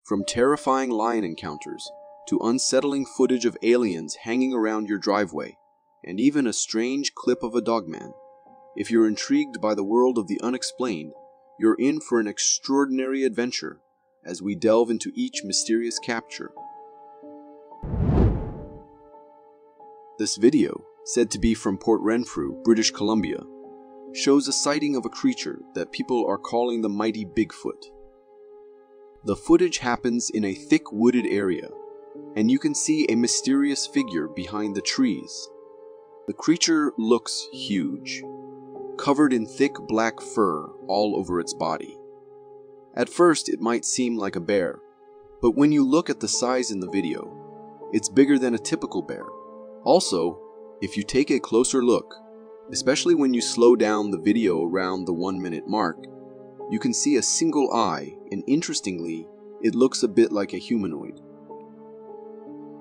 From terrifying lion encounters to unsettling footage of aliens hanging around your driveway, and even a strange clip of a dogman, if you're intrigued by the world of the unexplained, you're in for an extraordinary adventure as we delve into each mysterious capture. This video, said to be from Port Renfrew, British Columbia, shows a sighting of a creature that people are calling the mighty Bigfoot. The footage happens in a thick wooded area, and you can see a mysterious figure behind the trees. The creature looks huge, covered in thick black fur all over its body. At first, it might seem like a bear, but when you look at the size in the video, it's bigger than a typical bear. Also, if you take a closer look, especially when you slow down the video around the 1-minute mark, you can see a single eye, and interestingly, it looks a bit like a humanoid.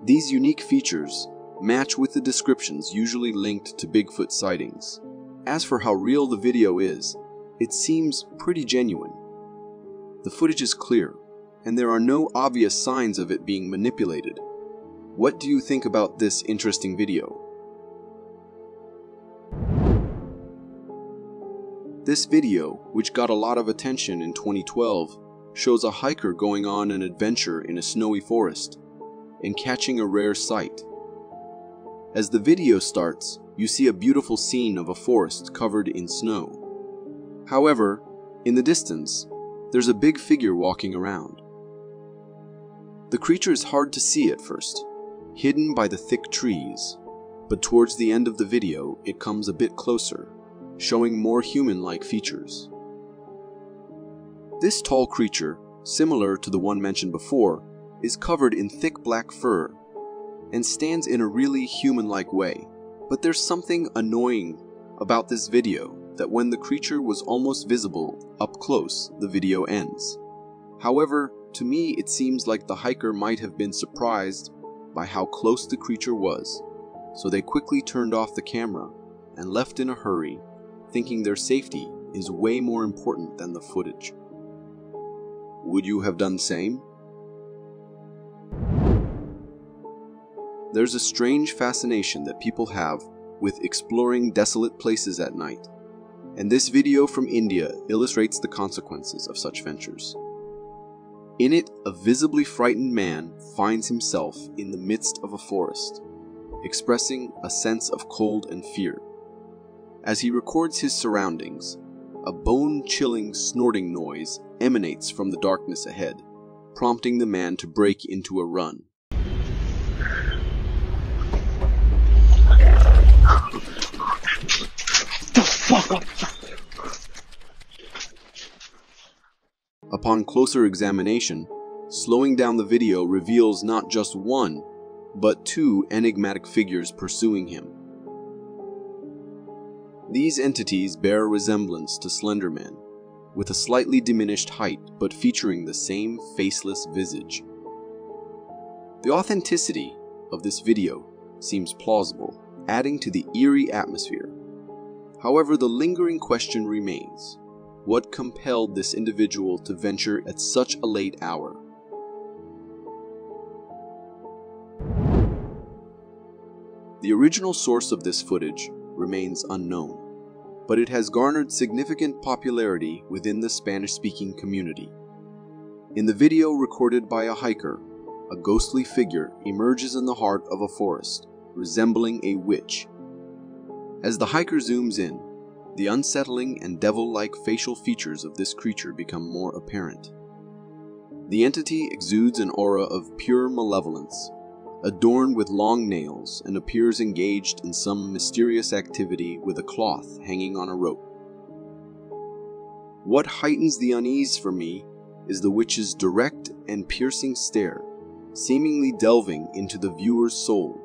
These unique features match with the descriptions usually linked to Bigfoot sightings. As for how real the video is, it seems pretty genuine. The footage is clear, and there are no obvious signs of it being manipulated. What do you think about this interesting video? This video, which got a lot of attention in 2012, shows a hiker going on an adventure in a snowy forest and catching a rare sight. As the video starts, you see a beautiful scene of a forest covered in snow. However, in the distance, there's a big figure walking around. The creature is hard to see at first, hidden by the thick trees, but towards the end of the video, it comes a bit closer, showing more human-like features. This tall creature, similar to the one mentioned before, is covered in thick black fur and stands in a really human-like way. But there's something annoying about this video that when the creature was almost visible up close, the video ends. However, to me it seems like the hiker might have been surprised by how close the creature was, so they quickly turned off the camera and left in a hurry, thinking their safety is way more important than the footage. Would you have done the same? There's a strange fascination that people have with exploring desolate places at night, and this video from India illustrates the consequences of such ventures. In it, a visibly frightened man finds himself in the midst of a forest, expressing a sense of cold and fear. As he records his surroundings, a bone-chilling snorting noise emanates from the darkness ahead, prompting the man to break into a run. Upon closer examination, slowing down the video reveals not just one, but two enigmatic figures pursuing him. These entities bear a resemblance to Slender Man, with a slightly diminished height but featuring the same faceless visage. The authenticity of this video seems plausible, adding to the eerie atmosphere. However, the lingering question remains: what compelled this individual to venture at such a late hour? The original source of this footage remains unknown, but it has garnered significant popularity within the Spanish-speaking community. In the video recorded by a hiker, a ghostly figure emerges in the heart of a forest, resembling a witch. As the hiker zooms in, the unsettling and devil-like facial features of this creature become more apparent. The entity exudes an aura of pure malevolence, adorned with long nails, and appears engaged in some mysterious activity with a cloth hanging on a rope. What heightens the unease for me is the witch's direct and piercing stare, seemingly delving into the viewer's soul.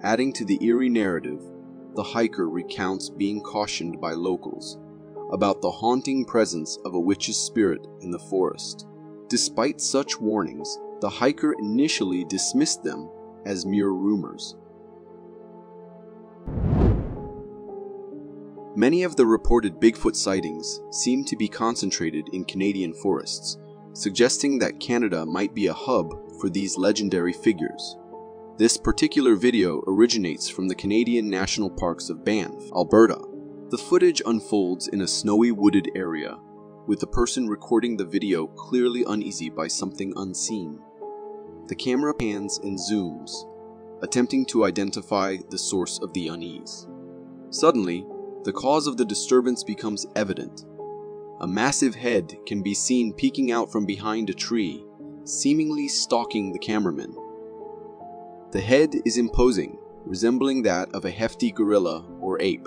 Adding to the eerie narrative, the hiker recounts being cautioned by locals about the haunting presence of a witch's spirit in the forest. Despite such warnings, the hiker initially dismissed them as mere rumors. Many of the reported Bigfoot sightings seem to be concentrated in Canadian forests, suggesting that Canada might be a hub for these legendary figures. This particular video originates from the Canadian National Parks of Banff, Alberta. The footage unfolds in a snowy wooded area, with the person recording the video clearly uneasy by something unseen. The camera pans and zooms, attempting to identify the source of the unease. Suddenly, the cause of the disturbance becomes evident. A massive head can be seen peeking out from behind a tree, seemingly stalking the cameraman. The head is imposing, resembling that of a hefty gorilla or ape.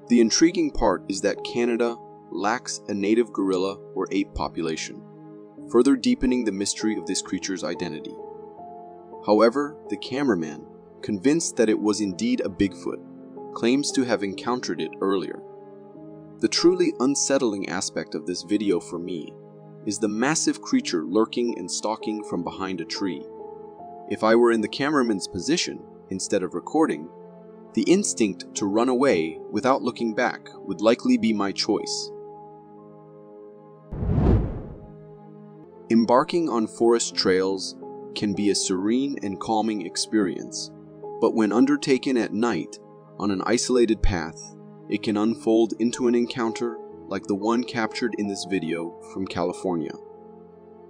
The intriguing part is that Canada lacks a native gorilla or ape population, further deepening the mystery of this creature's identity. However, the cameraman, convinced that it was indeed a Bigfoot, claims to have encountered it earlier. The truly unsettling aspect of this video for me is the massive creature lurking and stalking from behind a tree. If I were in the cameraman's position, instead of recording, the instinct to run away without looking back would likely be my choice. Embarking on forest trails can be a serene and calming experience, but when undertaken at night on an isolated path, it can unfold into an encounter like the one captured in this video from California.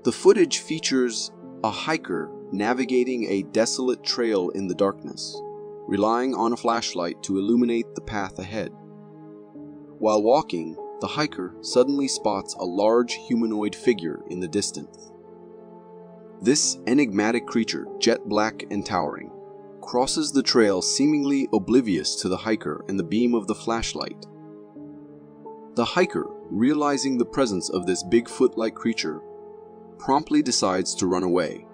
The footage features a hiker navigating a desolate trail in the darkness, relying on a flashlight to illuminate the path ahead. While walking, the hiker suddenly spots a large humanoid figure in the distance. This enigmatic creature, jet black and towering, crosses the trail seemingly oblivious to the hiker and the beam of the flashlight. The hiker, realizing the presence of this Bigfoot-like creature, promptly decides to run away.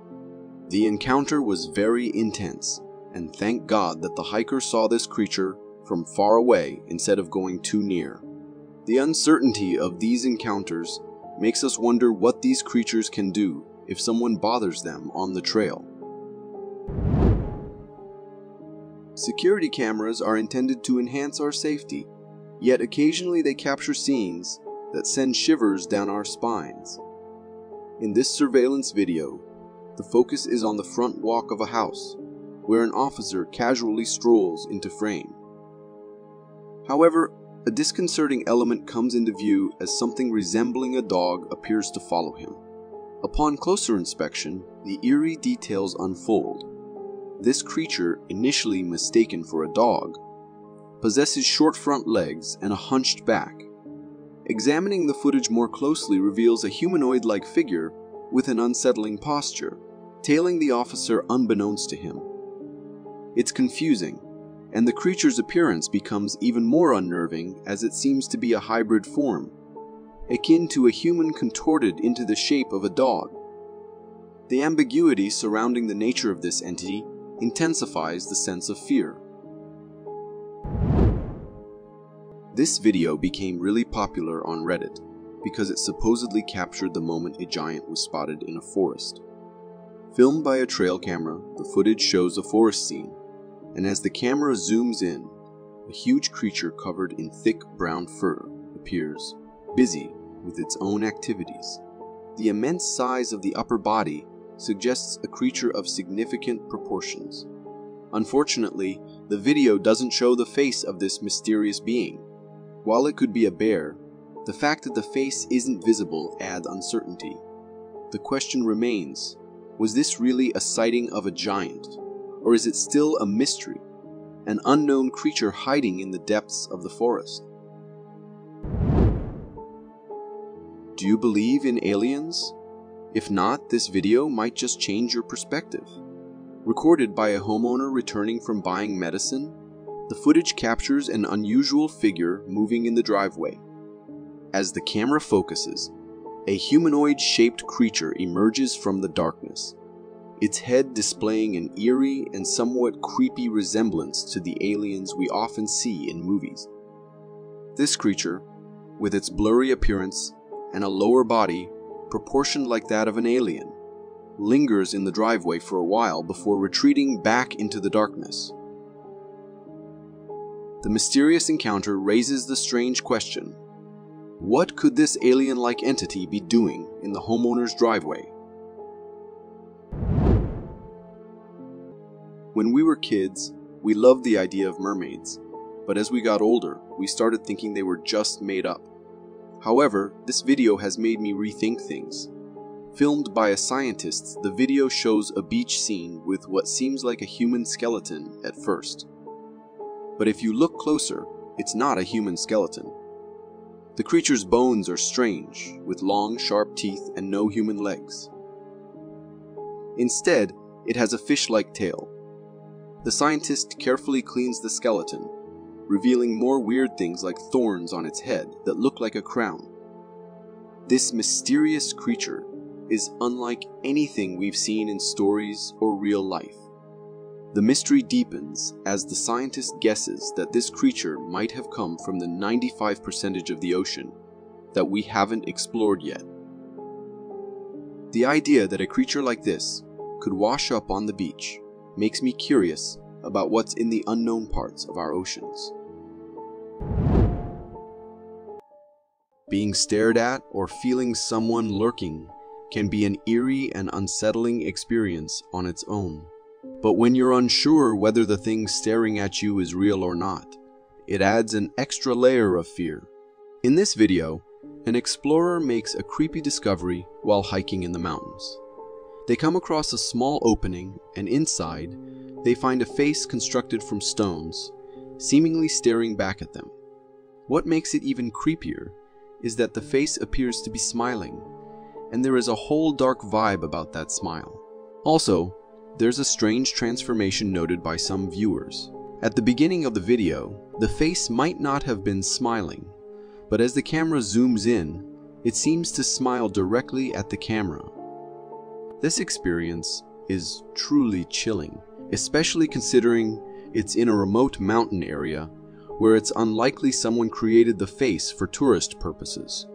The encounter was very intense, and thank God that the hiker saw this creature from far away instead of going too near. The uncertainty of these encounters makes us wonder what these creatures can do if someone bothers them on the trail. Security cameras are intended to enhance our safety, yet occasionally they capture scenes that send shivers down our spines. In this surveillance video, the focus is on the front walk of a house, where an officer casually strolls into frame. However, a disconcerting element comes into view as something resembling a dog appears to follow him. Upon closer inspection, the eerie details unfold. This creature, initially mistaken for a dog, possesses short front legs and a hunched back. Examining the footage more closely reveals a humanoid-like figure with an unsettling posture, tailing the officer unbeknownst to him. It's confusing, and the creature's appearance becomes even more unnerving as it seems to be a hybrid form, akin to a human contorted into the shape of a dog. The ambiguity surrounding the nature of this entity intensifies the sense of fear. This video became really popular on Reddit because it supposedly captured the moment a giant was spotted in a forest. Filmed by a trail camera, the footage shows a forest scene, and as the camera zooms in, a huge creature covered in thick brown fur appears, busy with its own activities. The immense size of the upper body suggests a creature of significant proportions. Unfortunately, the video doesn't show the face of this mysterious being. While it could be a bear, the fact that the face isn't visible adds uncertainty. The question remains, was this really a sighting of a giant, or is it still a mystery, an unknown creature hiding in the depths of the forest? Do you believe in aliens? If not, this video might just change your perspective. Recorded by a homeowner returning from buying medicine, the footage captures an unusual figure moving in the driveway. As the camera focuses, a humanoid-shaped creature emerges from the darkness, its head displaying an eerie and somewhat creepy resemblance to the aliens we often see in movies. This creature, with its blurry appearance and a lower body proportioned like that of an alien, lingers in the driveway for a while before retreating back into the darkness. The mysterious encounter raises the strange question: What could this alien-like entity be doing in the homeowner's driveway? When we were kids, we loved the idea of mermaids, but as we got older, we started thinking they were just made up. However, this video has made me rethink things. Filmed by a scientist, the video shows a beach scene with what seems like a human skeleton at first. But if you look closer, it's not a human skeleton. The creature's bones are strange, with long, sharp teeth and no human legs. Instead, it has a fish-like tail. The scientist carefully cleans the skeleton, revealing more weird things like thorns on its head that look like a crown. This mysterious creature is unlike anything we've seen in stories or real life. The mystery deepens as the scientist guesses that this creature might have come from the 95% of the ocean that we haven't explored yet. The idea that a creature like this could wash up on the beach makes me curious about what's in the unknown parts of our oceans. Being stared at or feeling someone lurking can be an eerie and unsettling experience on its own. But when you're unsure whether the thing staring at you is real or not, it adds an extra layer of fear. In this video, an explorer makes a creepy discovery while hiking in the mountains. They come across a small opening, and inside, they find a face constructed from stones, seemingly staring back at them. What makes it even creepier is that the face appears to be smiling, and there is a whole dark vibe about that smile. Also, there's a strange transformation noted by some viewers. At the beginning of the video, the face might not have been smiling, but as the camera zooms in, it seems to smile directly at the camera. This experience is truly chilling, especially considering it's in a remote mountain area where it's unlikely someone created the face for tourist purposes.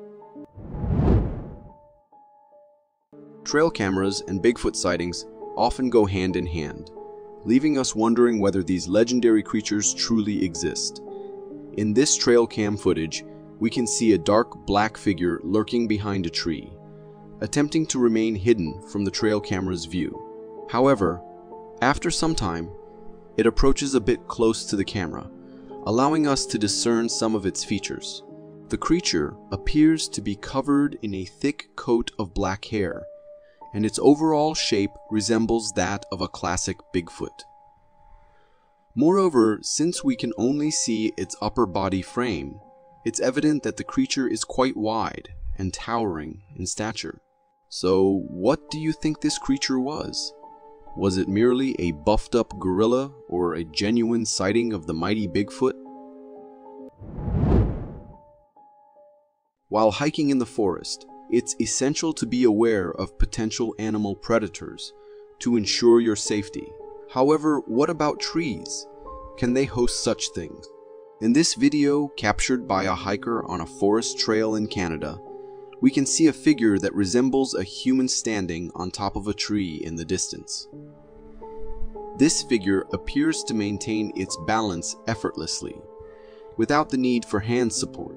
Trail cameras and Bigfoot sightings often go hand in hand, leaving us wondering whether these legendary creatures truly exist. In this trail cam footage, we can see a dark black figure lurking behind a tree, attempting to remain hidden from the trail camera's view. However, after some time, it approaches a bit close to the camera, allowing us to discern some of its features. The creature appears to be covered in a thick coat of black hair, and its overall shape resembles that of a classic Bigfoot. Moreover, since we can only see its upper body frame, it's evident that the creature is quite wide and towering in stature. So, what do you think this creature was? Was it merely a buffed-up gorilla or a genuine sighting of the mighty Bigfoot? While hiking in the forest, it's essential to be aware of potential animal predators to ensure your safety. However, what about trees? Can they host such things? In this video, captured by a hiker on a forest trail in Canada, we can see a figure that resembles a human standing on top of a tree in the distance. This figure appears to maintain its balance effortlessly, without the need for hand support.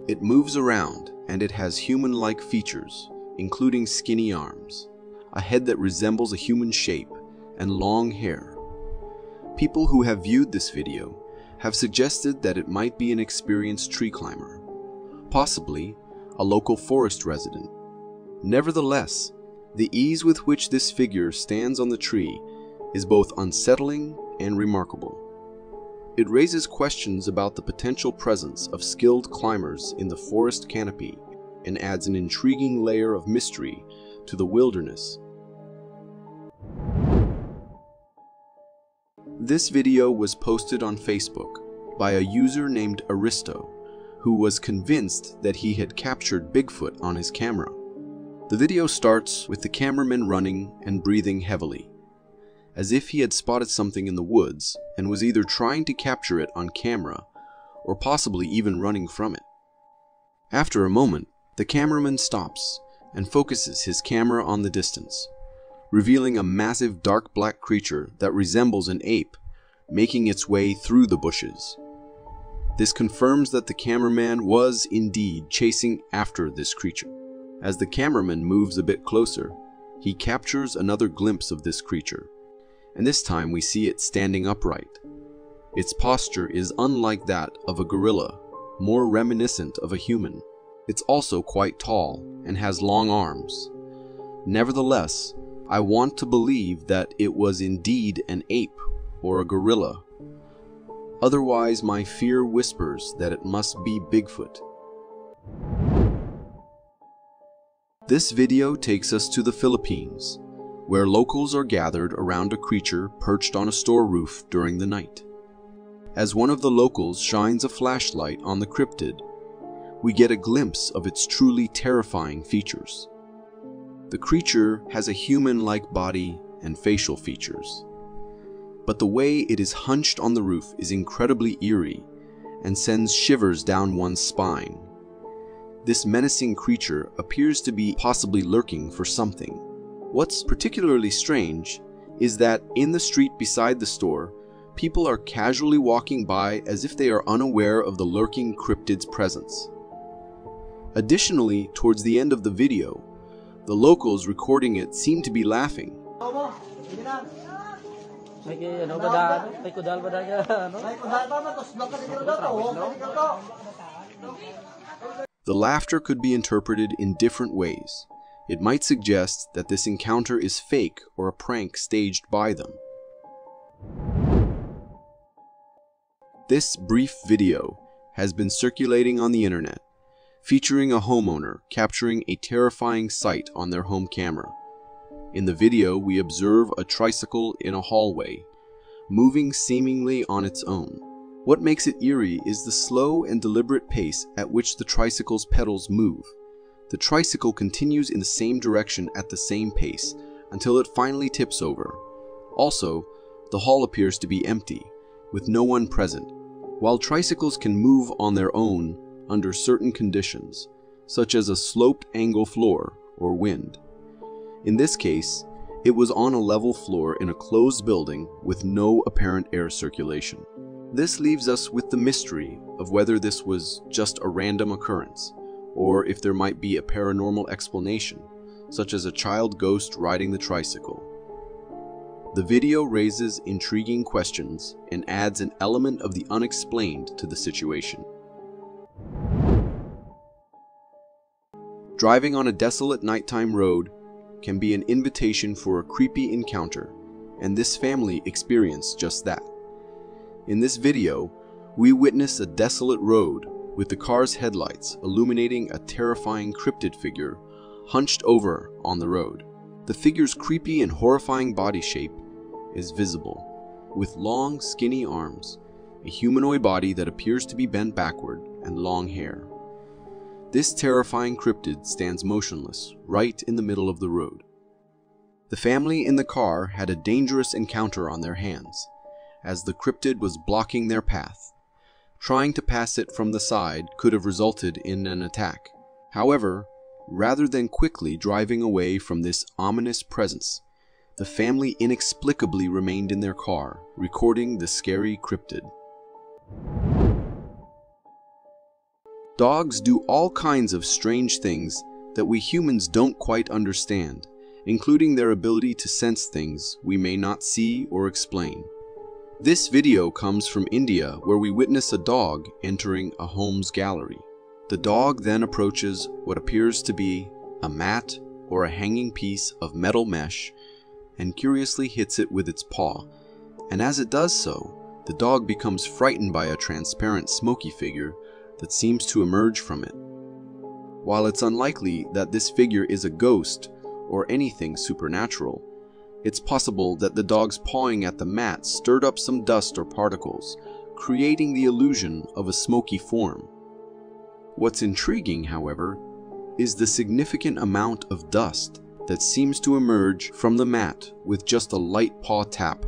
It moves around, and it has human-like features, including skinny arms, a head that resembles a human shape, and long hair. People who have viewed this video have suggested that it might be an experienced tree climber, possibly a local forest resident. Nevertheless, the ease with which this figure stands on the tree is both unsettling and remarkable. It raises questions about the potential presence of skilled climbers in the forest canopy and adds an intriguing layer of mystery to the wilderness. This video was posted on Facebook by a user named Aristo, who was convinced that he had captured Bigfoot on his camera. The video starts with the cameraman running and breathing heavily, as if he had spotted something in the woods and was either trying to capture it on camera or possibly even running from it. After a moment, the cameraman stops and focuses his camera on the distance, revealing a massive dark black creature that resembles an ape making its way through the bushes. This confirms that the cameraman was indeed chasing after this creature. As the cameraman moves a bit closer, he captures another glimpse of this creature, and this time we see it standing upright. Its posture is unlike that of a gorilla, more reminiscent of a human. It's also quite tall and has long arms. Nevertheless, I want to believe that it was indeed an ape or a gorilla. Otherwise, my fear whispers that it must be Bigfoot. This video takes us to the Philippines, where locals are gathered around a creature perched on a store roof during the night. As one of the locals shines a flashlight on the cryptid, we get a glimpse of its truly terrifying features. The creature has a human-like body and facial features, but the way it is hunched on the roof is incredibly eerie and sends shivers down one's spine. This menacing creature appears to be possibly lurking for something. What's particularly strange is that in the street beside the store, people are casually walking by as if they are unaware of the lurking cryptid's presence. Additionally, towards the end of the video, the locals recording it seem to be laughing. The laughter could be interpreted in different ways. It might suggest that this encounter is fake or a prank staged by them. This brief video has been circulating on the internet, featuring a homeowner capturing a terrifying sight on their home camera. In the video, we observe a tricycle in a hallway, moving seemingly on its own. What makes it eerie is the slow and deliberate pace at which the tricycle's pedals move. The tricycle continues in the same direction at the same pace until it finally tips over. Also, the hall appears to be empty, with no one present. While tricycles can move on their own under certain conditions, such as a sloped angle floor or wind. In this case, it was on a level floor in a closed building with no apparent air circulation. This leaves us with the mystery of whether this was just a random occurrence, or if there might be a paranormal explanation, such as a child ghost riding the tricycle. The video raises intriguing questions and adds an element of the unexplained to the situation. Driving on a desolate nighttime road can be an invitation for a creepy encounter, and this family experienced just that. In this video, we witness a desolate road with the car's headlights illuminating a terrifying cryptid figure hunched over on the road. The figure's creepy and horrifying body shape is visible, with long, skinny arms, a humanoid body that appears to be bent backward, and long hair. This terrifying cryptid stands motionless right in the middle of the road. The family in the car had a dangerous encounter on their hands, as the cryptid was blocking their path. Trying to pass it from the side could have resulted in an attack. However, rather than quickly driving away from this ominous presence, the family inexplicably remained in their car, recording the scary cryptid. Dogs do all kinds of strange things that we humans don't quite understand, including their ability to sense things we may not see or explain. This video comes from India, where we witness a dog entering a home's gallery. The dog then approaches what appears to be a mat or a hanging piece of metal mesh and curiously hits it with its paw, and as it does so, the dog becomes frightened by a transparent smoky figure that seems to emerge from it. While it's unlikely that this figure is a ghost or anything supernatural, it's possible that the dog's pawing at the mat stirred up some dust or particles, creating the illusion of a smoky form. What's intriguing, however, is the significant amount of dust that seems to emerge from the mat with just a light paw tap,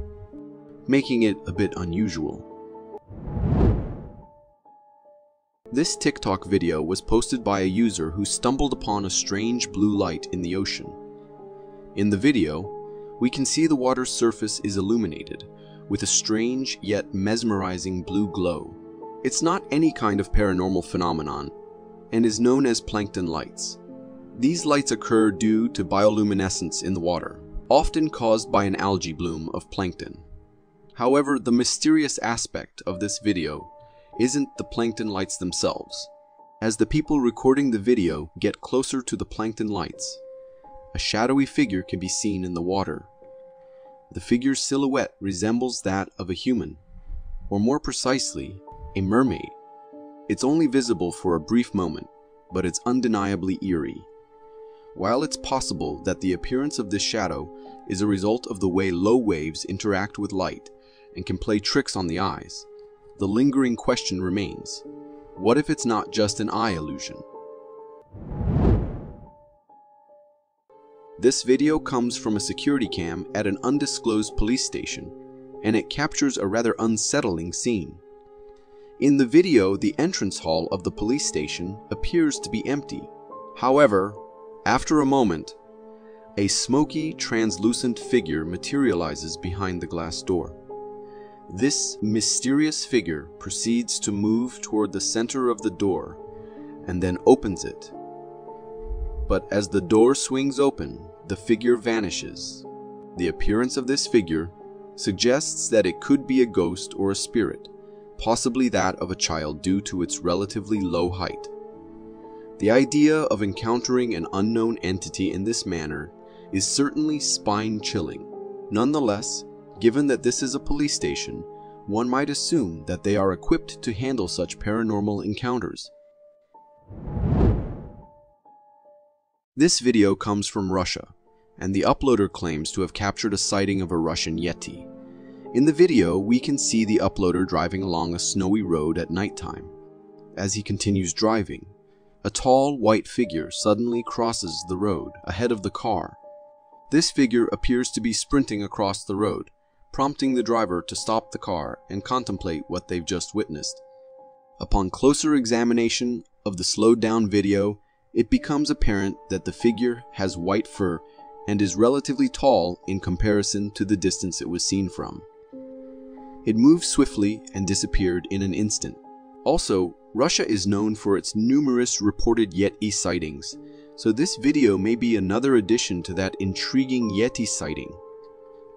making it a bit unusual. This TikTok video was posted by a user who stumbled upon a strange blue light in the ocean. In the video, we can see the water's surface is illuminated with a strange yet mesmerizing blue glow. It's not any kind of paranormal phenomenon and is known as plankton lights. These lights occur due to bioluminescence in the water, often caused by an algae bloom of plankton. However, the mysterious aspect of this video isn't the plankton lights themselves. As the people recording the video get closer to the plankton lights, a shadowy figure can be seen in the water. The figure's silhouette resembles that of a human, or more precisely, a mermaid. It's only visible for a brief moment, but it's undeniably eerie. While it's possible that the appearance of this shadow is a result of the way low waves interact with light and can play tricks on the eyes, the lingering question remains: what if it's not just an eye illusion? This video comes from a security cam at an undisclosed police station, and it captures a rather unsettling scene. In the video, the entrance hall of the police station appears to be empty. However, after a moment, a smoky, translucent figure materializes behind the glass door. This mysterious figure proceeds to move toward the center of the door and then opens it. But as the door swings open, the figure vanishes. The appearance of this figure suggests that it could be a ghost or a spirit, possibly that of a child due to its relatively low height. The idea of encountering an unknown entity in this manner is certainly spine-chilling. Nonetheless, given that this is a police station, one might assume that they are equipped to handle such paranormal encounters. This video comes from Russia, and the uploader claims to have captured a sighting of a Russian Yeti. In the video, we can see the uploader driving along a snowy road at nighttime. As he continues driving, a tall, white figure suddenly crosses the road ahead of the car. This figure appears to be sprinting across the road, prompting the driver to stop the car and contemplate what they've just witnessed. Upon closer examination of the slowed-down video, it becomes apparent that the figure has white fur and is relatively tall in comparison to the distance it was seen from. It moved swiftly and disappeared in an instant. Also, Russia is known for its numerous reported Yeti sightings, so this video may be another addition to that intriguing Yeti sighting.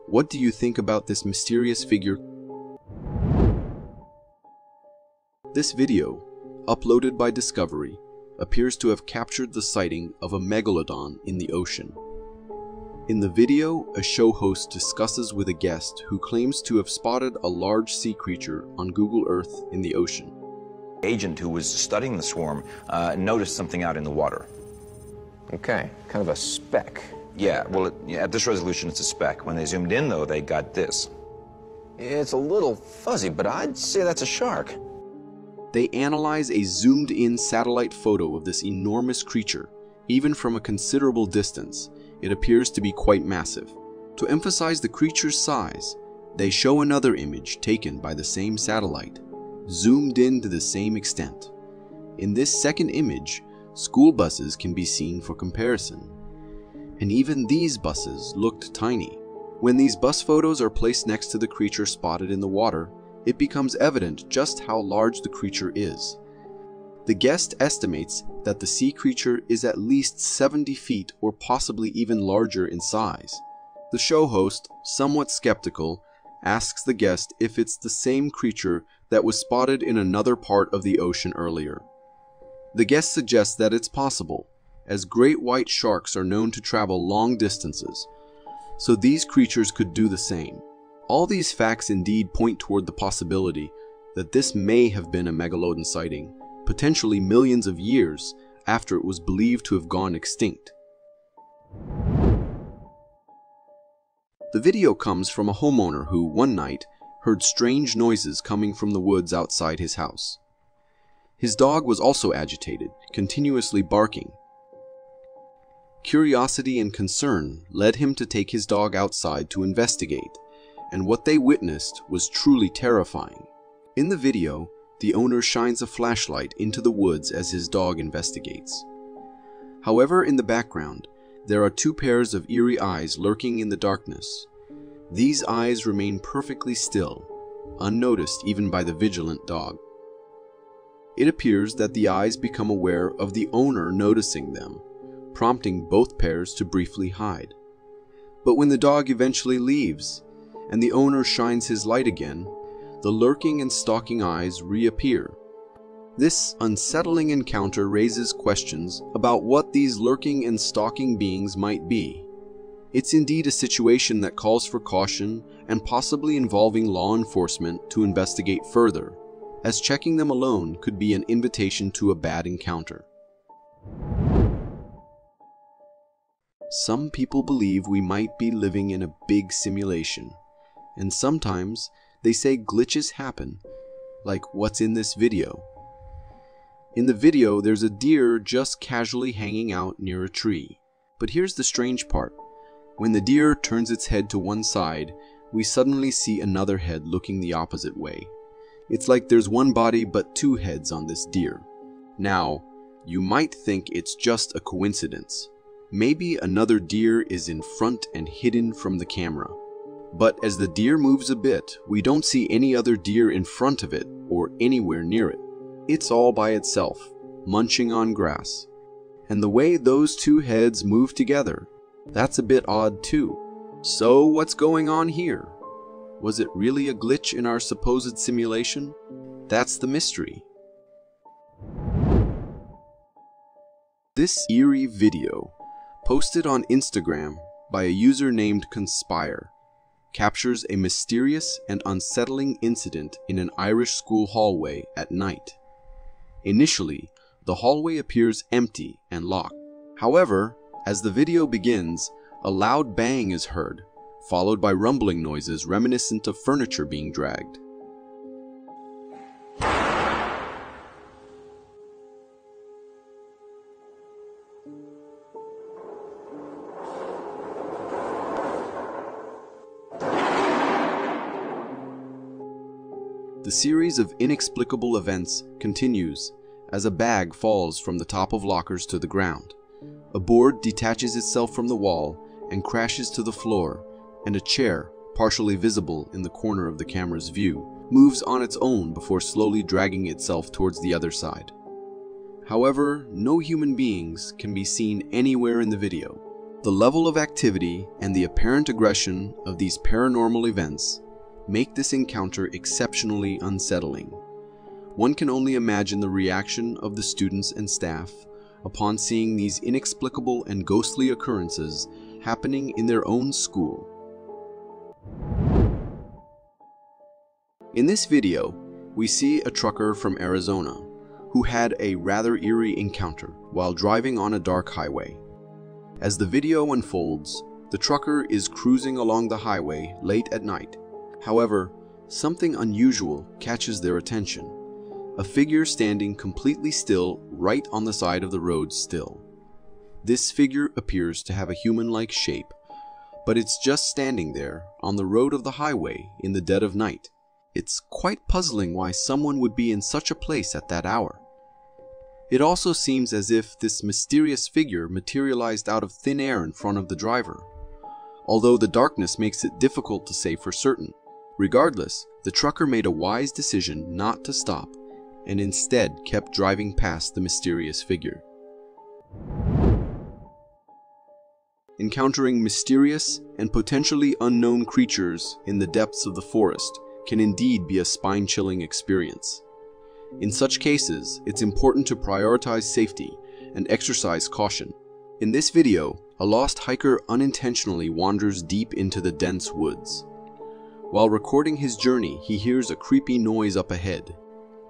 What do you think about this mysterious figure? This video, uploaded by Discovery, appears to have captured the sighting of a megalodon in the ocean. In the video, a show host discusses with a guest who claims to have spotted a large sea creature on Google Earth in the ocean. Agent who was studying the swarm noticed something out in the water. Okay, kind of a speck. Yeah, well, at this resolution, it's a speck. When they zoomed in, though, they got this. It's a little fuzzy, but I'd say that's a shark. They analyze a zoomed-in satellite photo of this enormous creature. Even from a considerable distance, it appears to be quite massive. To emphasize the creature's size, they show another image taken by the same satellite, zoomed in to the same extent. In this second image, school buses can be seen for comparison. And even these buses looked tiny. When these bus photos are placed next to the creature spotted in the water, it becomes evident just how large the creature is. The guest estimates that the sea creature is at least 70 feet or possibly even larger in size. The show host, somewhat skeptical, asks the guest if it's the same creature that was spotted in another part of the ocean earlier. The guest suggests that it's possible, as great white sharks are known to travel long distances, so these creatures could do the same. All these facts indeed point toward the possibility that this may have been a megalodon sighting, potentially millions of years after it was believed to have gone extinct. The video comes from a homeowner who, one night, heard strange noises coming from the woods outside his house. His dog was also agitated, continuously barking. Curiosity and concern led him to take his dog outside to investigate, and what they witnessed was truly terrifying. In the video, the owner shines a flashlight into the woods as his dog investigates. However, in the background, there are two pairs of eerie eyes lurking in the darkness. These eyes remain perfectly still, unnoticed even by the vigilant dog. it appears that the eyes become aware of the owner noticing them, prompting both pairs to briefly hide. But when the dog eventually leaves, and the owner shines his light again, the lurking and stalking eyes reappear. This unsettling encounter raises questions about what these lurking and stalking beings might be. It's indeed a situation that calls for caution and possibly involving law enforcement to investigate further, as checking them alone could be an invitation to a bad encounter. Some people believe we might be living in a big simulation, and sometimes they say glitches happen, like what's in this video. In the video, there's a deer just casually hanging out near a tree. But here's the strange part. When the deer turns its head to one side, we suddenly see another head looking the opposite way. It's like there's one body but two heads on this deer. Now, you might think it's just a coincidence. Maybe another deer is in front and hidden from the camera. But as the deer moves a bit, we don't see any other deer in front of it or anywhere near it. It's all by itself, munching on grass. And the way those two heads move together, that's a bit odd too. So what's going on here? Was it really a glitch in our supposed simulation? That's the mystery. This eerie video, posted on Instagram by a user named Conspire, captures a mysterious and unsettling incident in an Irish school hallway at night. Initially, the hallway appears empty and locked. However, as the video begins, a loud bang is heard, followed by rumbling noises reminiscent of furniture being dragged. The series of inexplicable events continues as a bag falls from the top of lockers to the ground. A board detaches itself from the wall and crashes to the floor, and a chair, partially visible in the corner of the camera's view, moves on its own before slowly dragging itself towards the other side. However, no human beings can be seen anywhere in the video. The level of activity and the apparent aggression of these paranormal events make this encounter exceptionally unsettling. One can only imagine the reaction of the students and staff upon seeing these inexplicable and ghostly occurrences happening in their own school. In this video, we see a trucker from Arizona who had a rather eerie encounter while driving on a dark highway. As the video unfolds, the trucker is cruising along the highway late at night. However, something unusual catches their attention. A figure standing completely still right on the side of the road still. This figure appears to have a human-like shape, but it's just standing there on the road of the highway in the dead of night. It's quite puzzling why someone would be in such a place at that hour. It also seems as if this mysterious figure materialized out of thin air in front of the driver, although the darkness makes it difficult to say for certain. Regardless, the trucker made a wise decision not to stop and instead kept driving past the mysterious figure. Encountering mysterious and potentially unknown creatures in the depths of the forest can indeed be a spine-chilling experience. In such cases, it's important to prioritize safety and exercise caution. In this video, a lost hiker unintentionally wanders deep into the dense woods. While recording his journey, he hears a creepy noise up ahead.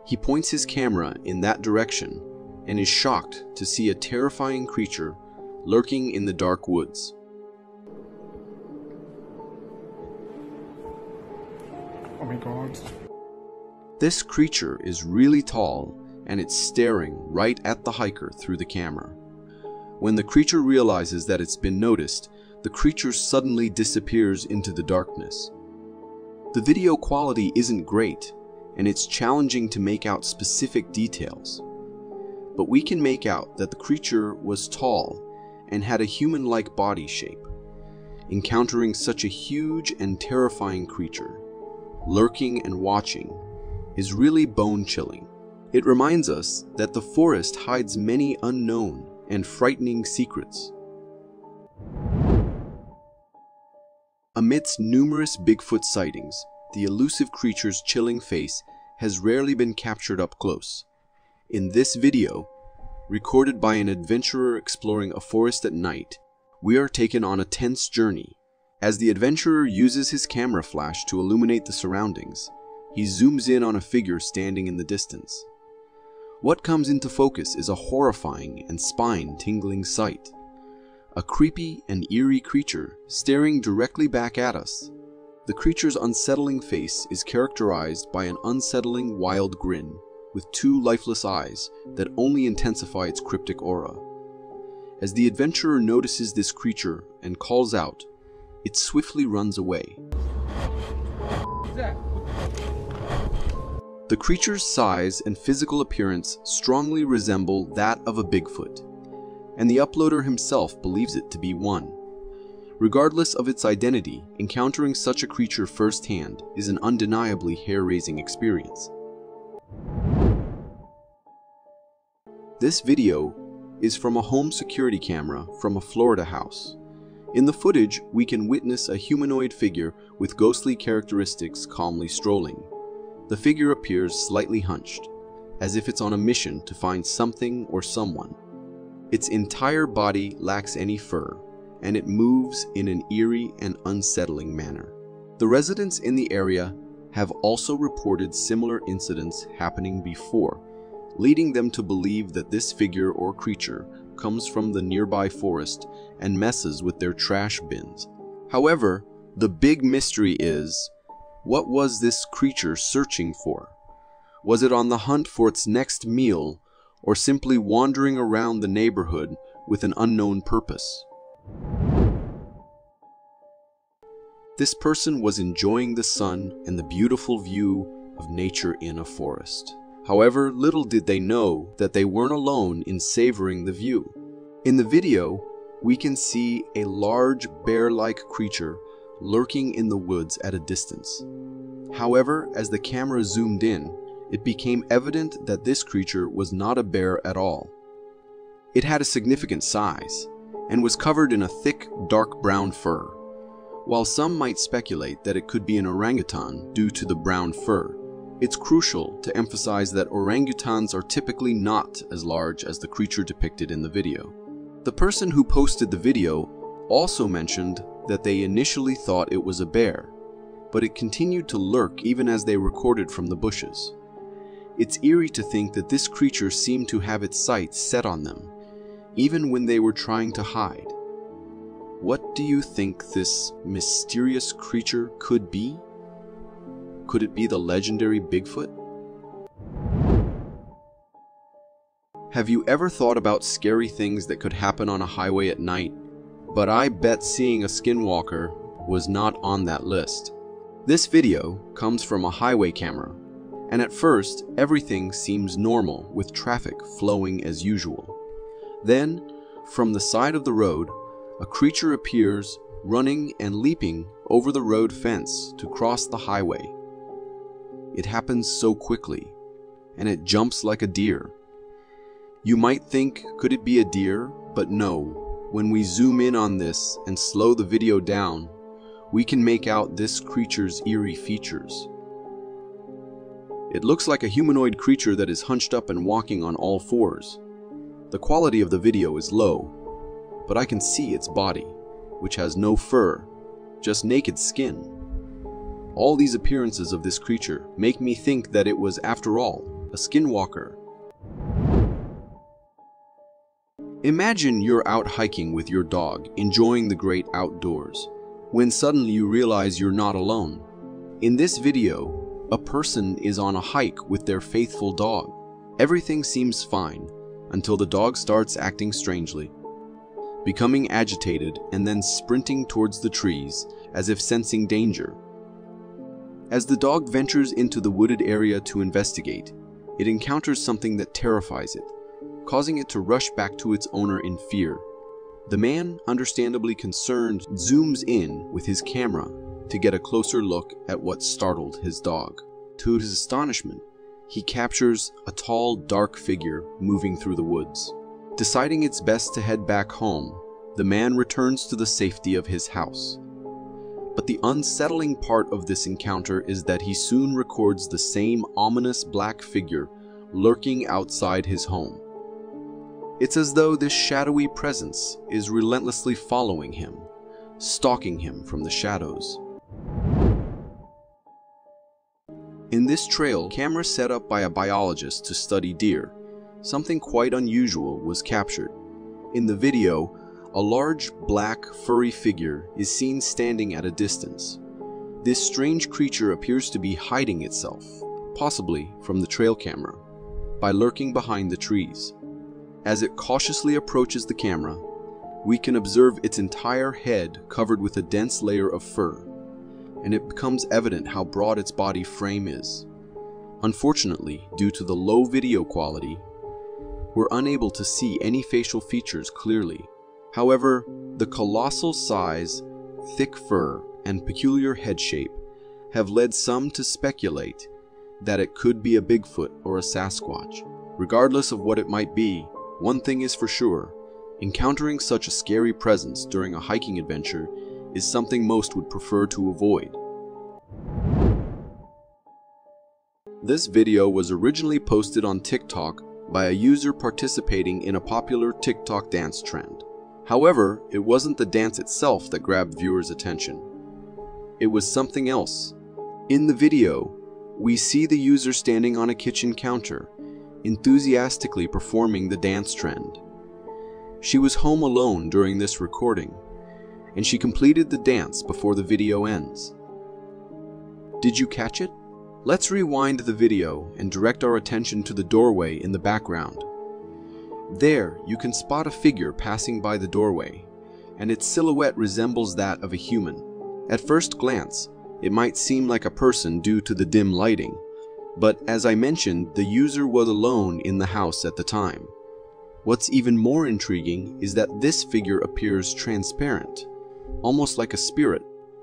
He points his camera in that direction and is shocked to see a terrifying creature lurking in the dark woods. Oh my god. This creature is really tall and it's staring right at the hiker through the camera. When the creature realizes that it's been noticed, the creature suddenly disappears into the darkness. The video quality isn't great, and it's challenging to make out specific details. But we can make out that the creature was tall and had a human-like body shape. Encountering such a huge and terrifying creature, lurking and watching, is really bone-chilling. It reminds us that the forest hides many unknown and frightening secrets. Amidst numerous Bigfoot sightings, the elusive creature's chilling face has rarely been captured up close. In this video, recorded by an adventurer exploring a forest at night, we are taken on a tense journey. As the adventurer uses his camera flash to illuminate the surroundings, he zooms in on a figure standing in the distance. What comes into focus is a horrifying and spine-tingling sight. A creepy and eerie creature staring directly back at us. The creature's unsettling face is characterized by an unsettling wild grin with two lifeless eyes that only intensify its cryptic aura. As the adventurer notices this creature and calls out, it swiftly runs away. The creature's size and physical appearance strongly resemble that of a Bigfoot, and the uploader himself believes it to be one. Regardless of its identity, encountering such a creature firsthand is an undeniably hair-raising experience. This video is from a home security camera from a Florida house. In the footage, we can witness a humanoid figure with ghostly characteristics calmly strolling. The figure appears slightly hunched, as if it's on a mission to find something or someone. Its entire body lacks any fur, and it moves in an eerie and unsettling manner. The residents in the area have also reported similar incidents happening before, leading them to believe that this figure or creature comes from the nearby forest and messes with their trash bins. However, the big mystery is, what was this creature searching for? Was it on the hunt for its next meal, or simply wandering around the neighborhood with an unknown purpose? This person was enjoying the sun and the beautiful view of nature in a forest. However, little did they know that they weren't alone in savoring the view. In the video, we can see a large bear-like creature lurking in the woods at a distance. However, as the camera zoomed in, it became evident that this creature was not a bear at all. It had a significant size and was covered in a thick, dark brown fur. While some might speculate that it could be an orangutan due to the brown fur, it's crucial to emphasize that orangutans are typically not as large as the creature depicted in the video. The person who posted the video also mentioned that they initially thought it was a bear, but it continued to lurk even as they recorded from the bushes. It's eerie to think that this creature seemed to have its sights set on them, even when they were trying to hide. What do you think this mysterious creature could be? Could it be the legendary Bigfoot? Have you ever thought about scary things that could happen on a highway at night? But I bet seeing a skinwalker was not on that list. This video comes from a highway camera, and at first, everything seems normal with traffic flowing as usual. Then, from the side of the road, a creature appears, running and leaping over the road fence to cross the highway. It happens so quickly, and it jumps like a deer. You might think, could it be a deer? But no. When we zoom in on this and slow the video down, we can make out this creature's eerie features. It looks like a humanoid creature that is hunched up and walking on all fours. The quality of the video is low, but I can see its body, which has no fur, just naked skin. All these appearances of this creature make me think that it was, after all, a skinwalker. Imagine you're out hiking with your dog, enjoying the great outdoors, when suddenly you realize you're not alone. In this video, a person is on a hike with their faithful dog. Everything seems fine until the dog starts acting strangely, becoming agitated and then sprinting towards the trees as if sensing danger. As the dog ventures into the wooded area to investigate, it encounters something that terrifies it, causing it to rush back to its owner in fear. The man, understandably concerned, zooms in with his camera to get a closer look at what startled his dog. To his astonishment, he captures a tall, dark figure moving through the woods. Deciding it's best to head back home, the man returns to the safety of his house. But the unsettling part of this encounter is that he soon records the same ominous black figure lurking outside his home. It's as though this shadowy presence is relentlessly following him, stalking him from the shadows. In this trail, camera set up by a biologist to study deer, something quite unusual was captured. In the video, a large, black, furry figure is seen standing at a distance. This strange creature appears to be hiding itself, possibly from the trail camera, by lurking behind the trees. As it cautiously approaches the camera, we can observe its entire head covered with a dense layer of fur, and it becomes evident how broad its body frame is. Unfortunately, due to the low video quality, we're unable to see any facial features clearly. However, the colossal size, thick fur, and peculiar head shape have led some to speculate that it could be a Bigfoot or a Sasquatch. Regardless of what it might be, one thing is for sure: encountering such a scary presence during a hiking adventure is something most would prefer to avoid. This video was originally posted on TikTok by a user participating in a popular TikTok dance trend. However, it wasn't the dance itself that grabbed viewers' attention. It was something else. In the video, we see the user standing on a kitchen counter, enthusiastically performing the dance trend. She was home alone during this recording, and she completed the dance before the video ends. Did you catch it? Let's rewind the video and direct our attention to the doorway in the background. There, you can spot a figure passing by the doorway, and its silhouette resembles that of a human. At first glance, it might seem like a person due to the dim lighting, but as I mentioned, the user was alone in the house at the time. What's even more intriguing is that this figure appears transparent, almost like a spirit.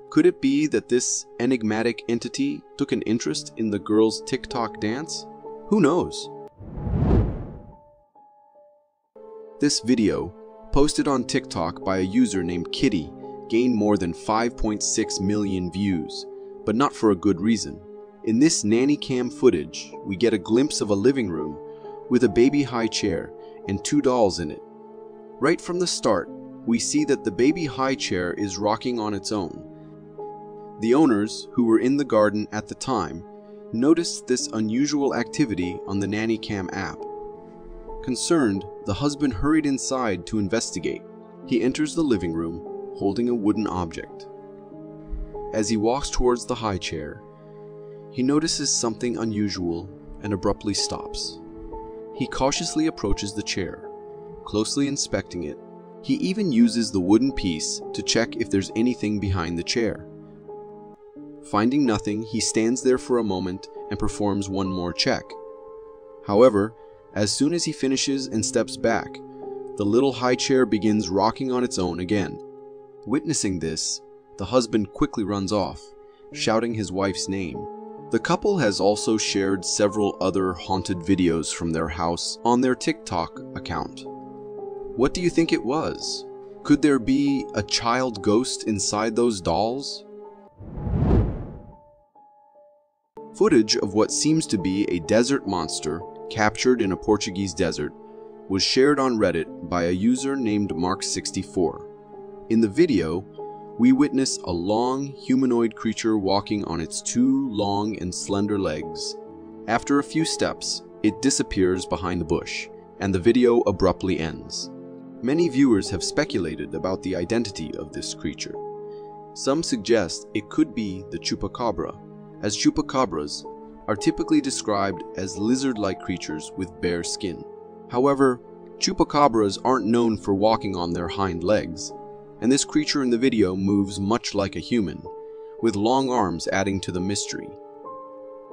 Could it be that this enigmatic entity took an interest in the girl's TikTok dance? Who knows? This video, posted on TikTok by a user named Kitty, gained more than 5.6 million views, but not for a good reason. In this nanny cam footage, we get a glimpse of a living room with a baby high chair and 2 dolls in it. Right from the start, we see that the baby high chair is rocking on its own. The owners, who were in the garden at the time, noticed this unusual activity on the nanny cam app. Concerned, the husband hurried inside to investigate. He enters the living room, holding a wooden object. As he walks towards the high chair, he notices something unusual and abruptly stops. He cautiously approaches the chair, closely inspecting it. He even uses the wooden piece to check if there's anything behind the chair. Finding nothing, he stands there for a moment and performs one more check. However, as soon as he finishes and steps back, the little high chair begins rocking on its own again. Witnessing this, the husband quickly runs off, shouting his wife's name. The couple has also shared several other haunted videos from their house on their TikTok account. What do you think it was? Could there be a child ghost inside those dolls? Footage of what seems to be a desert monster captured in a Portuguese desert was shared on Reddit by a user named Mark64. In the video, we witness a long, humanoid creature walking on its 2 long and slender legs. After a few steps, it disappears behind the bush, and the video abruptly ends. Many viewers have speculated about the identity of this creature. Some suggest it could be the chupacabra, as chupacabras are typically described as lizard-like creatures with bare skin. However, chupacabras aren't known for walking on their hind legs, and this creature in the video moves much like a human, with long arms adding to the mystery.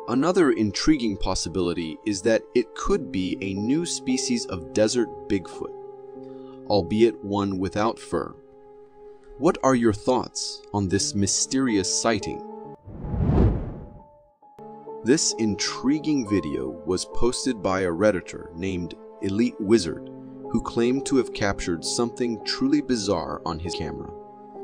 Another intriguing possibility is that it could be a new species of desert Bigfoot, albeit one without fur. What are your thoughts on this mysterious sighting? This intriguing video was posted by a Redditor named Elite Wizard, who claimed to have captured something truly bizarre on his camera.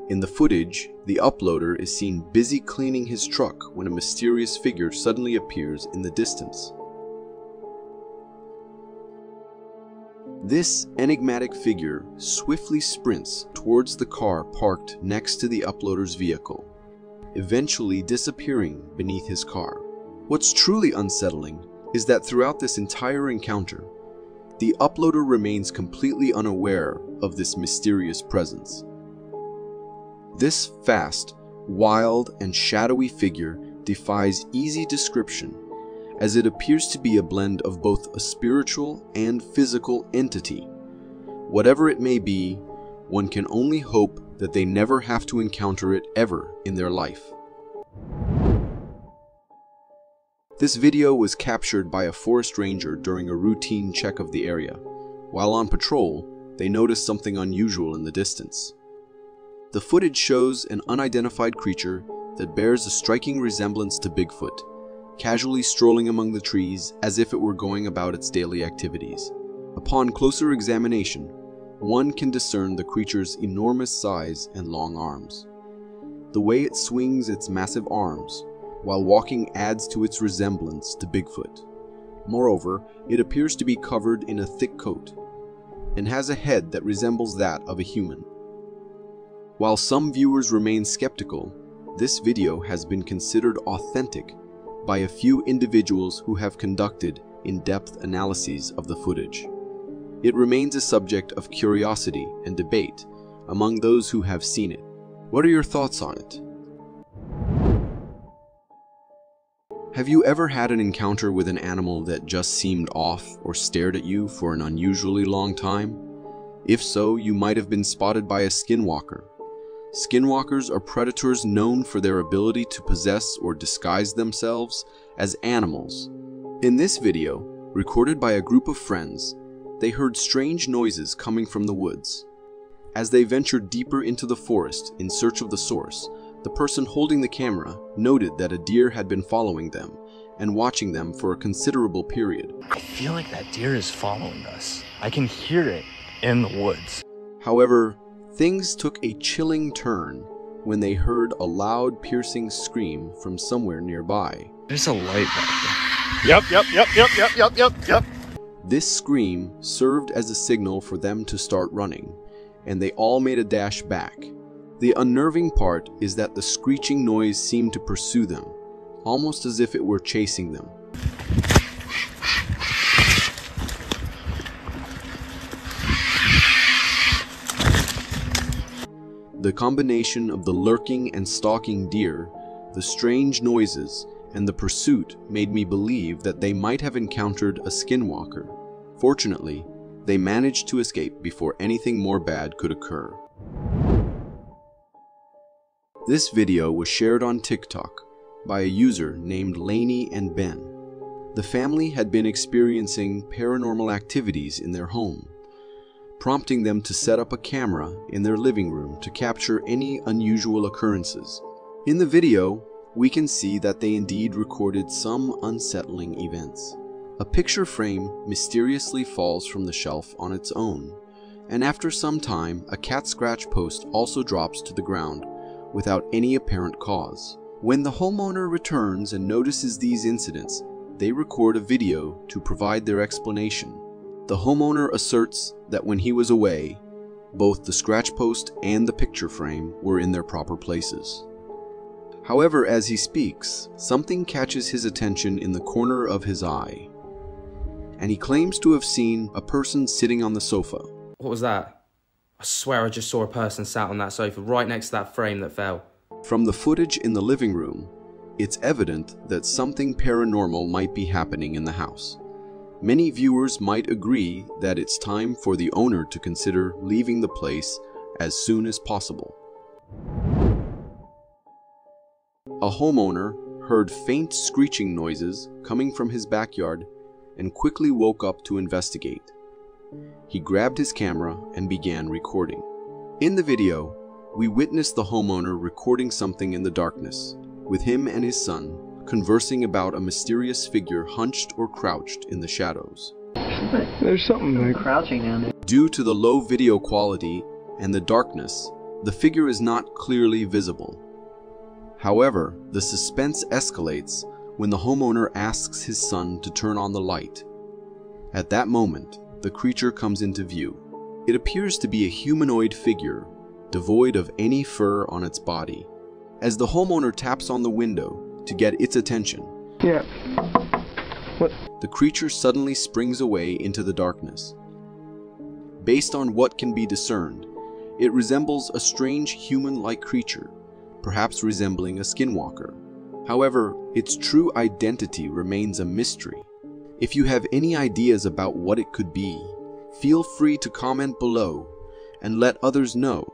In the footage, the uploader is seen busy cleaning his truck when a mysterious figure suddenly appears in the distance. This enigmatic figure swiftly sprints towards the car parked next to the uploader's vehicle, eventually disappearing beneath his car. What's truly unsettling is that throughout this entire encounter, the uploader remains completely unaware of this mysterious presence. This fast, wild, and shadowy figure defies easy description, as it appears to be a blend of both a spiritual and physical entity. Whatever it may be, one can only hope that they never have to encounter it ever in their life. This video was captured by a forest ranger during a routine check of the area. While on patrol, they noticed something unusual in the distance. The footage shows an unidentified creature that bears a striking resemblance to Bigfoot, casually strolling among the trees as if it were going about its daily activities. Upon closer examination, one can discern the creature's enormous size and long arms. The way it swings its massive arms while walking adds to its resemblance to Bigfoot. Moreover, it appears to be covered in a thick coat and has a head that resembles that of a human. While some viewers remain skeptical, this video has been considered authentic by a few individuals who have conducted in-depth analyses of the footage. It remains a subject of curiosity and debate among those who have seen it. What are your thoughts on it? Have you ever had an encounter with an animal that just seemed off or stared at you for an unusually long time? If so, you might have been spotted by a skinwalker. Skinwalkers are predators known for their ability to possess or disguise themselves as animals. In this video, recorded by a group of friends, they heard strange noises coming from the woods. As they ventured deeper into the forest in search of the source, the person holding the camera noted that a deer had been following them and watching them for a considerable period. I feel like that deer is following us. I can hear it in the woods. However, things took a chilling turn when they heard a loud, piercing scream from somewhere nearby. There's a light back there. Yep. This scream served as a signal for them to start running, and they all made a dash back. The unnerving part is that the screeching noise seemed to pursue them, almost as if it were chasing them. The combination of the lurking and stalking deer, the strange noises, and the pursuit made me believe that they might have encountered a skinwalker. Fortunately, they managed to escape before anything more bad could occur. This video was shared on TikTok by a user named Lainey and Ben. The family had been experiencing paranormal activities in their home, prompting them to set up a camera in their living room to capture any unusual occurrences. In the video, we can see that they indeed recorded some unsettling events. A picture frame mysteriously falls from the shelf on its own, and after some time, a cat scratch post also drops to the ground without any apparent cause. When the homeowner returns and notices these incidents, they record a video to provide their explanation. The homeowner asserts that when he was away, both the scratch post and the picture frame were in their proper places. However, as he speaks, something catches his attention in the corner of his eye, and he claims to have seen a person sitting on the sofa. What was that? I swear I just saw a person sat on that sofa right next to that frame that fell. From the footage in the living room, it's evident that something paranormal might be happening in the house. Many viewers might agree that it's time for the owner to consider leaving the place as soon as possible. A homeowner heard faint screeching noises coming from his backyard and quickly woke up to investigate. He grabbed his camera and began recording. In the video, we witness the homeowner recording something in the darkness, with him and his son conversing about a mysterious figure hunched or crouched in the shadows. There's something there. Crouching down there. Due to the low video quality and the darkness, the figure is not clearly visible. However, the suspense escalates when the homeowner asks his son to turn on the light. At that moment, the creature comes into view. It appears to be a humanoid figure, devoid of any fur on its body. As the homeowner taps on the window to get its attention, Yeah. What? the creature suddenly springs away into the darkness. Based on what can be discerned, it resembles a strange human-like creature, perhaps resembling a skinwalker. However, its true identity remains a mystery. If you have any ideas about what it could be, feel free to comment below and let others know.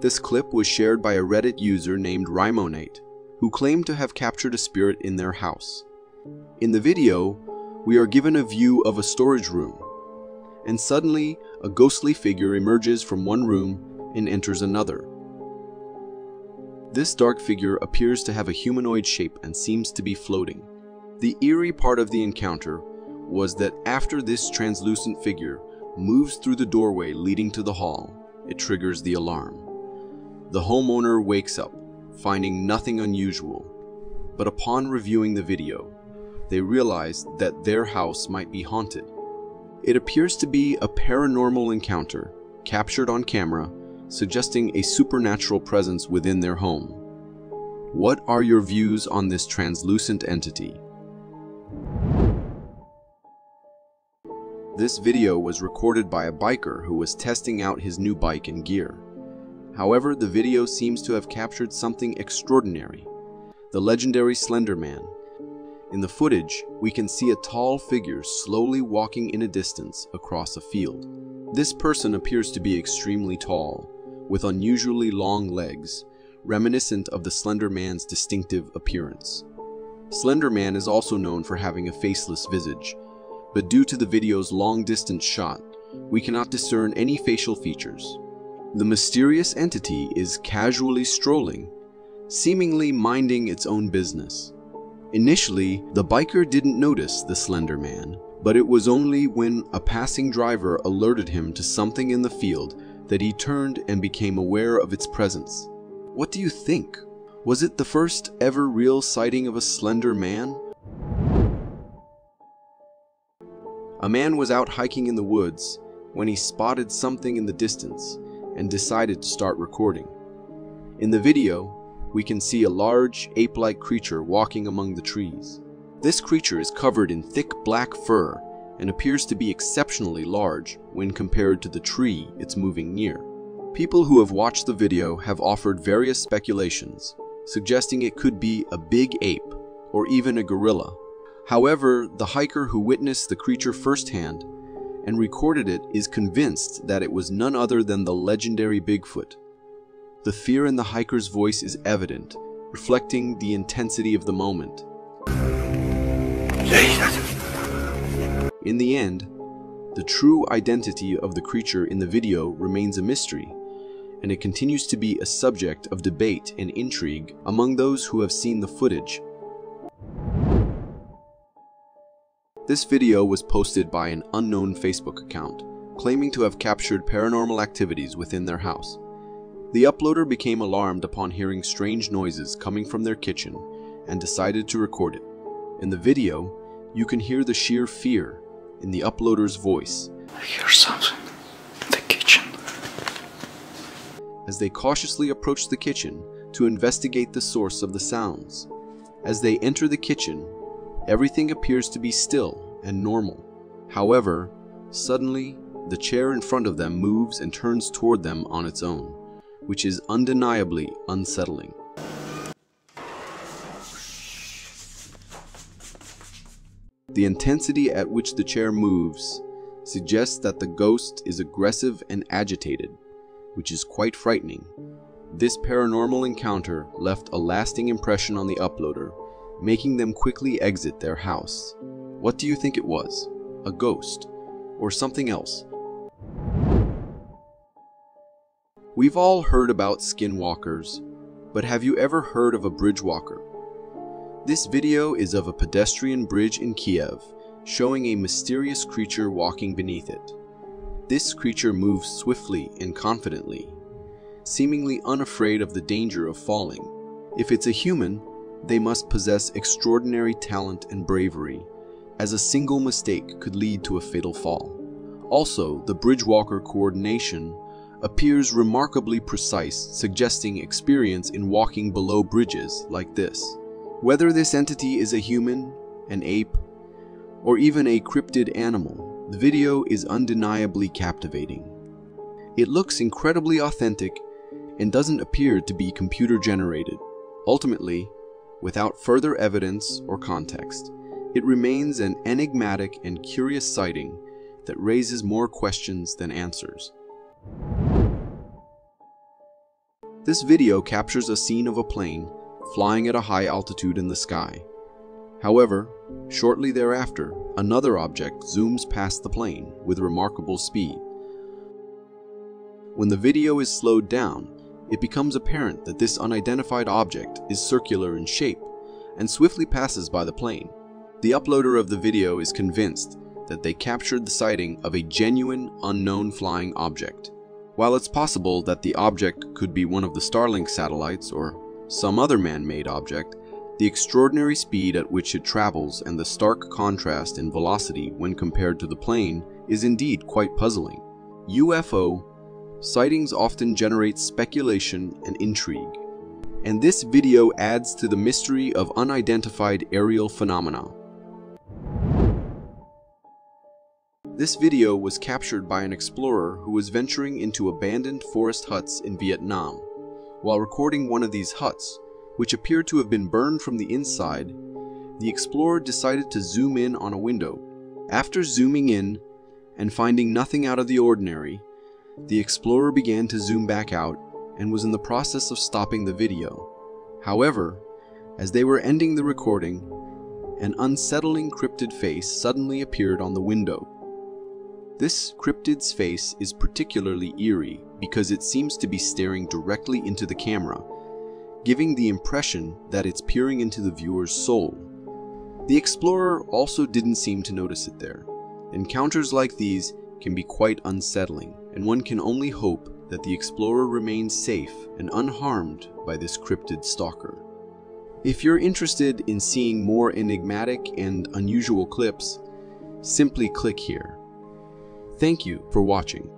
This clip was shared by a Reddit user named Rymonate, who claimed to have captured a spirit in their house. In the video, we are given a view of a storage room, and suddenly a ghostly figure emerges from one room and enters another. This dark figure appears to have a humanoid shape and seems to be floating. The eerie part of the encounter was that after this translucent figure moves through the doorway leading to the hall, it triggers the alarm. The homeowner wakes up, finding nothing unusual, but upon reviewing the video, they realize that their house might be haunted. It appears to be a paranormal encounter captured on camera, suggesting a supernatural presence within their home. What are your views on this translucent entity? This video was recorded by a biker who was testing out his new bike and gear. However, the video seems to have captured something extraordinary: the legendary Slender Man. In the footage, we can see a tall figure slowly walking in a distance across a field. This person appears to be extremely tall, with unusually long legs, reminiscent of the Slender Man's distinctive appearance. Slender Man is also known for having a faceless visage, but due to the video's long-distance shot, we cannot discern any facial features. The mysterious entity is casually strolling, seemingly minding its own business. Initially, the biker didn't notice the Slender Man, but it was only when a passing driver alerted him to something in the field that he turned and became aware of its presence. What do you think? Was it the first ever real sighting of a Slender Man? A man was out hiking in the woods when he spotted something in the distance and decided to start recording. In the video, we can see a large, ape-like creature walking among the trees. This creature is covered in thick black fur and appears to be exceptionally large when compared to the tree it's moving near. People who have watched the video have offered various speculations, suggesting it could be a big ape or even a gorilla. However, the hiker who witnessed the creature firsthand and recorded it is convinced that it was none other than the legendary Bigfoot. The fear in the hiker's voice is evident, reflecting the intensity of the moment. In the end, the true identity of the creature in the video remains a mystery, and it continues to be a subject of debate and intrigue among those who have seen the footage. This video was posted by an unknown Facebook account, claiming to have captured paranormal activities within their house. The uploader became alarmed upon hearing strange noises coming from their kitchen and decided to record it. In the video, you can hear the sheer fear in the uploader's voice. I hear something in the kitchen. As they cautiously approach the kitchen to investigate the source of the sounds. As they enter the kitchen, everything appears to be still and normal. However, suddenly, the chair in front of them moves and turns toward them on its own, which is undeniably unsettling. The intensity at which the chair moves suggests that the ghost is aggressive and agitated, which is quite frightening. This paranormal encounter left a lasting impression on the uploader, making them quickly exit their house. What do you think it was? A ghost? Or something else? We've all heard about skinwalkers, But have you ever heard of a bridge walker? This video is of a pedestrian bridge in Kiev, showing a mysterious creature walking beneath it. This creature moves swiftly and confidently, seemingly unafraid of the danger of falling. If it's a human, they must possess extraordinary talent and bravery, as a single mistake could lead to a fatal fall. Also, the bridge walker coordination appears remarkably precise, suggesting experience in walking below bridges like this. Whether this entity is a human, an ape, or even a cryptid animal, the video is undeniably captivating. It looks incredibly authentic and doesn't appear to be computer-generated. Ultimately, without further evidence or context, it remains an enigmatic and curious sighting that raises more questions than answers. This video captures a scene of a plane flying at a high altitude in the sky. However, shortly thereafter, another object zooms past the plane with remarkable speed. When the video is slowed down, it becomes apparent that this unidentified object is circular in shape and swiftly passes by the plane. The uploader of the video is convinced that they captured the sighting of a genuine, unknown flying object. While it's possible that the object could be one of the Starlink satellites or some other man-made object, the extraordinary speed at which it travels and the stark contrast in velocity when compared to the plane is indeed quite puzzling. UFO sightings often generate speculation and intrigue, and this video adds to the mystery of unidentified aerial phenomena. This video was captured by an explorer who was venturing into abandoned forest huts in Vietnam. While recording one of these huts, which appeared to have been burned from the inside, the explorer decided to zoom in on a window. After zooming in and finding nothing out of the ordinary, the explorer began to zoom back out and was in the process of stopping the video. However, as they were ending the recording, an unsettling cryptid face suddenly appeared on the window. This cryptid's face is particularly eerie because it seems to be staring directly into the camera, giving the impression that it's peering into the viewer's soul. The explorer also didn't seem to notice it there. Encounters like these can be quite unsettling, and one can only hope that the explorer remains safe and unharmed by this cryptid stalker. If you're interested in seeing more enigmatic and unusual clips, simply click here. Thank you for watching.